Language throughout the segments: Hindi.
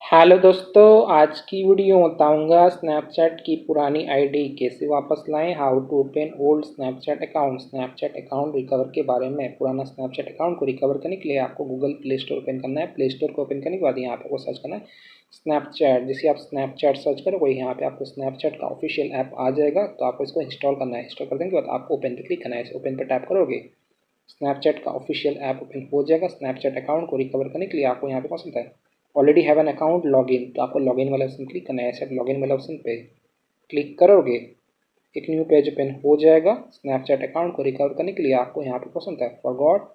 हेलो दोस्तों, आज की वीडियो बताऊंगा स्नैपचैट की पुरानी आईडी कैसे वापस लाएं। How to open old Snapchat account recover के बारे में। पुराना स्नैपचैट अकाउंट को रिकवर करने के लिए आपको गूगल प्ले स्टोर ओपन करना है। प्ले स्टोर को ओपन करने के बाद यहाँ पे आपको सर्च करना है स्नैपचैट। जैसे आप स्नैपचैट सर्च करोगे यहाँ पे आपको स्नैपचैट का ऑफिशियल ऐप आ जाएगा, तो आपको इसको इंस्टॉल करना है। इंस्टॉल करने के बाद आपको ओपन पर क्लिक करना है। ओपन पर टैप करोगे स्नैपचैट का ऑफिशियल ऐप ओपन हो जाएगा। स्नैपचैट अकाउंट को रिकवर करने के लिए आपको यहाँ पे कौन सा है already have an account login, तो आपको लॉगिन वाले ऑप्शन क्लिक करना है। ऐसे लॉगिन वाले ऑप्शन पे क्लिक करोगे एक न्यू पेज ओपन हो जाएगा। स्नैपचैट अकाउंट को रिकवर करने के लिए आपको यहाँ पे पसंद है फॉरगॉट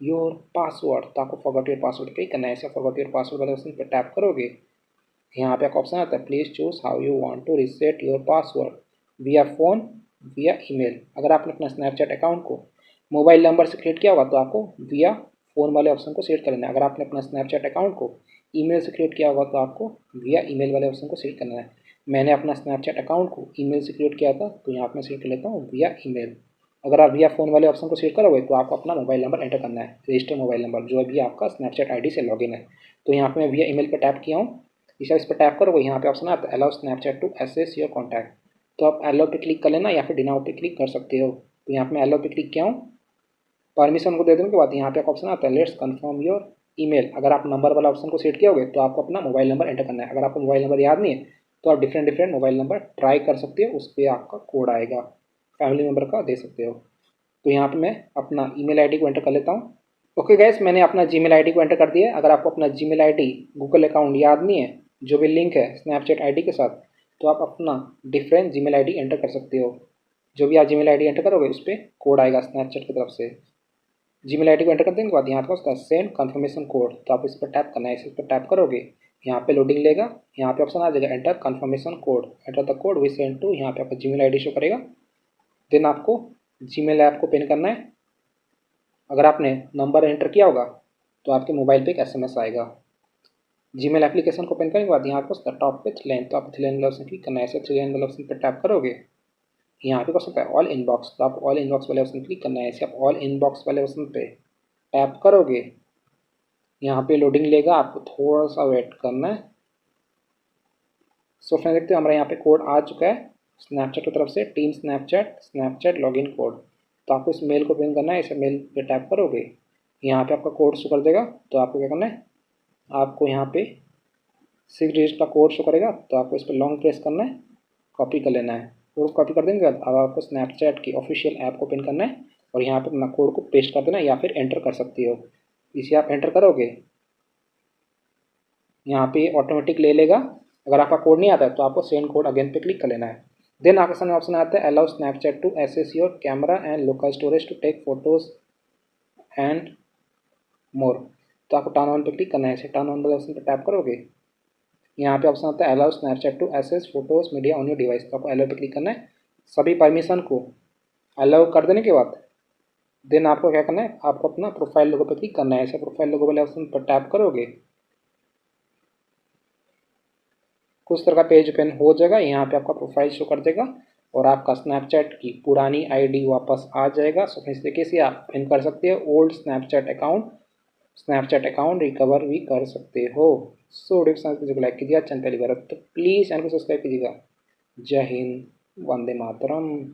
योर पासवर्ड, तो आपको फॉरगॉट योर पासवर्ड क्लिक करना है। ऐसे फॉरगॉट योर पासवर्ड वाले ऑप्शन पे टैप करोगे यहाँ पे एक ऑप्शन आता है please choose how you want to reset your password via phone via email. अगर आपने अपना स्नैपचैट अकाउंट को मोबाइल नंबर से क्रिएट किया होगा तो आपको विया फ़ोन वाले ऑप्शन को सेलेक्ट करना है। अगर आपने अपना स्नैपचैट अकाउंट को ईमेल से क्रिएट किया होगा तो आपको विया ईमेल वाले ऑप्शन को सेलेक्ट करना है। मैंने अपना स्नैपचैट अकाउंट को ईमेल से क्रिएट किया था, तो यहाँ पर मैं सेलेक्ट कर लेता हूँ विया ईमेल। अगर आप विया फ़ोन वाले ऑप्शन को सेलेक्ट करोगे तो आपको अपना मोबाइल नंबर एंटर करना है, रजिस्टर मोबाइल नंबर जो अभी आपका स्नैपचैट आईडी से लॉगिन है। तो यहाँ पे मैं विया ईमेल पर टैप किया हूँ। इस पर टैप करोगे यहाँ पे ऑप्शन आता है allow Snapchat to access your contact, तो आप अलाउ पे क्लिक कर लेना या फिर डिनाउ पे क्लिक कर सकते हो। तो यहाँ पे मैं अलाउ पे क्लिक किया हूँ। परमिशन को दे देने के बाद यहाँ पे एक ऑप्शन आता है लेट्स कंफर्म योर ईमेल। अगर आप नंबर वाला ऑप्शन को सेट किया होगे तो आपको अपना मोबाइल नंबर एंटर करना है। अगर आपको मोबाइल नंबर याद नहीं है तो आप डिफरेंट मोबाइल नंबर ट्राई कर सकते हो, उस पर आपका कोड आएगा, फैमिली मेम्बर का दे सकते हो। तो यहाँ पे मैं अपना ईमेल आईडी को एंटर कर लेता हूँ। ओके गैस, मैंने अपना जीमेल आईडी को एंटर कर दिया है। अगर आपको अपना जीमेल आईडी गूगल अकाउंट याद नहीं है जो भी लिंक है स्नैपचैट आईडी के साथ, तो आप अपना डिफरेंट जीमेल आईडी एंटर कर सकते हो। जो भी आप जीमेल आईडी एंटर करोगे उस पर कोड आएगा स्नैपचैट की तरफ से। जीमेल आईडी को एंटर कर देने के बाद यहाँ पर उसका सेंड कन्फर्मेशन कोड, तो आप इस पर टैप करना है। इस पर टैप करोगे यहाँ पे लोडिंग लेगा, यहाँ पे ऑप्शन आ जाएगा enter confirmation code, enter the code we send to. यहाँ पे आपका जीमेल आईडी शो करेगा। देन आपको जीमेल ऐप को पिन करना है। अगर आपने नंबर एंटर किया होगा तो आपके मोबाइल पे एक एसएमएस आएगा। जीमेल एप्लीकेशन को ओपन करने के बाद यहाँ पर टॉप पे थ्री लाइन, तो आप थ्री लाइन वाले ऑप्शन क्लिक करना है। ऐसे थ्री लाइन वाले ऑप्शन पर टैप करोगे यहाँ पे क्वेश्चन है ऑल इनबॉक्स, तो आप ऑल इनबॉक्स वाले ऑप्शन क्लिक करना है। ऐसे आप ऑल इनबॉक्स वाले ऑप्शन पे टैप करोगे यहाँ पे लोडिंग लेगा, आपको थोड़ा सा वेट करना है। सो फ्रेंड देखते हो हमारे यहाँ पे कोड आ चुका है स्नैपचैट की तरफ से, टीम स्नैपचैट लॉगिन कोड। तो आपको इस मेल को ओपन करना है। इसे मेल पे टैप करोगे यहाँ पे आपका कोड शो कर देगा। तो आपको क्या करना है, आपको यहाँ पे 6 डिजिट का कोड शो करेगा, तो आपको इस पर लॉन्ग प्रेस करना है, कॉपी कर लेना है। कोड कॉपी कर देने के बाद अब आपको स्नैपचैट की ऑफिशियल ऐप को ओपन करना है और यहाँ पे अपना कोड को पेस्ट कर देना है या फिर एंटर कर सकती हो। इसे आप एंटर करोगे यहाँ पे ऑटोमेटिक ले लेगा। अगर आपका कोड नहीं आता है तो आपको सेंड कोड अगेन पे क्लिक कर लेना है। देन आपके सामने ऑप्शन आता है allow Snapchat to access your camera and local storage to take photos and more, तो आपको टर्न ऑन पे क्लिक करना है। ऐसे टर्न ऑन वाले ऑप्शन पे टैप करोगे यहाँ पे ऑप्शन आता है allow Snapchat to access photos media on your device, तो आपको अलाउ पे क्लिक करना है। सभी परमिशन को अलाउ कर देने के बाद देन आपको क्या करना है, आपको अपना प्रोफाइल लोगो पे क्लिक करना है। ऐसे प्रोफाइल लोगो वाले ऑप्शन पर टैप करोगे कुछ तरह का पेज ओपन हो जाएगा। यहाँ पे आपका प्रोफाइल शो कर देगा और आपका स्नैपचैट की पुरानी आईडी वापस आ जाएगा। सो इस तरीके से आप पिन कर सकते हो ओल्ड स्नैपचैट अकाउंट रिकवर भी कर सकते हो। सो वीडियो को लाइक कीजिएगा, चैनल पहली बार तो प्लीज़ चैनल को सब्सक्राइब कीजिएगा। जय हिंद, वंदे मातरम।